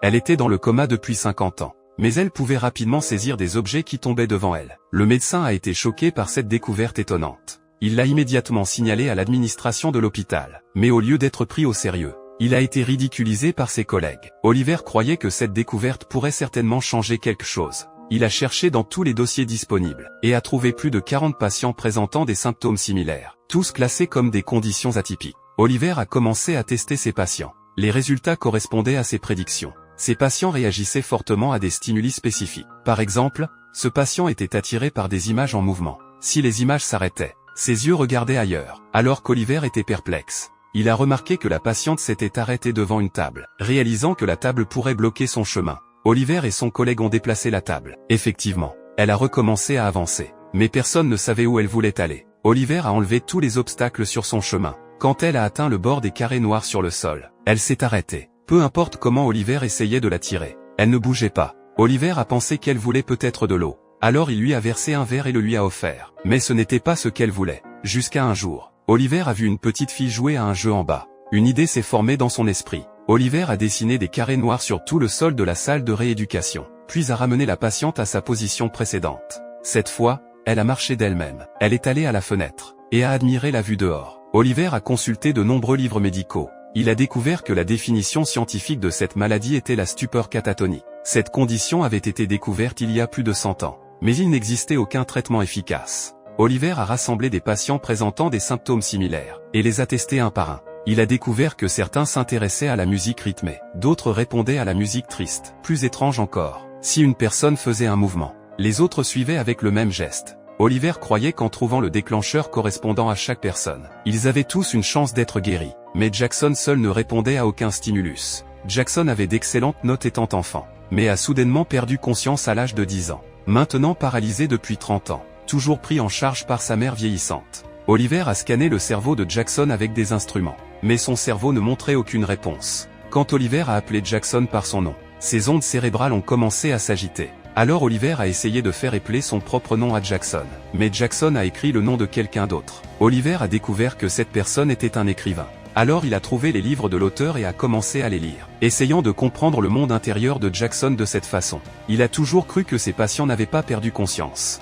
Elle était dans le coma depuis 50 ans. Mais elle pouvait rapidement saisir des objets qui tombaient devant elle. Le médecin a été choqué par cette découverte étonnante. Il l'a immédiatement signalé à l'administration de l'hôpital. Mais au lieu d'être pris au sérieux, il a été ridiculisé par ses collègues. Oliver croyait que cette découverte pourrait certainement changer quelque chose. Il a cherché dans tous les dossiers disponibles, et a trouvé plus de 40 patients présentant des symptômes similaires, tous classés comme des conditions atypiques. Oliver a commencé à tester ses patients. Les résultats correspondaient à ses prédictions. Ces patients réagissaient fortement à des stimuli spécifiques. Par exemple, ce patient était attiré par des images en mouvement. Si les images s'arrêtaient, ses yeux regardaient ailleurs, alors qu'Oliver était perplexe. Il a remarqué que la patiente s'était arrêtée devant une table, réalisant que la table pourrait bloquer son chemin. Oliver et son collègue ont déplacé la table. Effectivement, elle a recommencé à avancer, mais personne ne savait où elle voulait aller. Oliver a enlevé tous les obstacles sur son chemin. Quand elle a atteint le bord des carrés noirs sur le sol, elle s'est arrêtée. Peu importe comment Oliver essayait de la tirer, elle ne bougeait pas. Oliver a pensé qu'elle voulait peut-être de l'eau. Alors il lui a versé un verre et le lui a offert. Mais ce n'était pas ce qu'elle voulait. Jusqu'à un jour, Oliver a vu une petite fille jouer à un jeu en bas. Une idée s'est formée dans son esprit. Oliver a dessiné des carrés noirs sur tout le sol de la salle de rééducation, puis a ramené la patiente à sa position précédente. Cette fois, elle a marché d'elle-même. Elle est allée à la fenêtre, et a admiré la vue dehors. Oliver a consulté de nombreux livres médicaux. Il a découvert que la définition scientifique de cette maladie était la stupeur catatonique. Cette condition avait été découverte il y a plus de 100 ans, mais il n'existait aucun traitement efficace. Oliver a rassemblé des patients présentant des symptômes similaires, et les a testés un par un. Il a découvert que certains s'intéressaient à la musique rythmée, d'autres répondaient à la musique triste. Plus étrange encore, si une personne faisait un mouvement, les autres suivaient avec le même geste. Oliver croyait qu'en trouvant le déclencheur correspondant à chaque personne, ils avaient tous une chance d'être guéris. Mais Jackson seul ne répondait à aucun stimulus. Jackson avait d'excellentes notes étant enfant, mais a soudainement perdu conscience à l'âge de 10 ans. Maintenant paralysé depuis 30 ans, toujours pris en charge par sa mère vieillissante. Oliver a scanné le cerveau de Jackson avec des instruments, mais son cerveau ne montrait aucune réponse. Quand Oliver a appelé Jackson par son nom, ses ondes cérébrales ont commencé à s'agiter. Alors Oliver a essayé de faire épeler son propre nom à Jackson, mais Jackson a écrit le nom de quelqu'un d'autre. Oliver a découvert que cette personne était un écrivain. Alors il a trouvé les livres de l'auteur et a commencé à les lire, essayant de comprendre le monde intérieur de Jackson de cette façon. Il a toujours cru que ses patients n'avaient pas perdu conscience.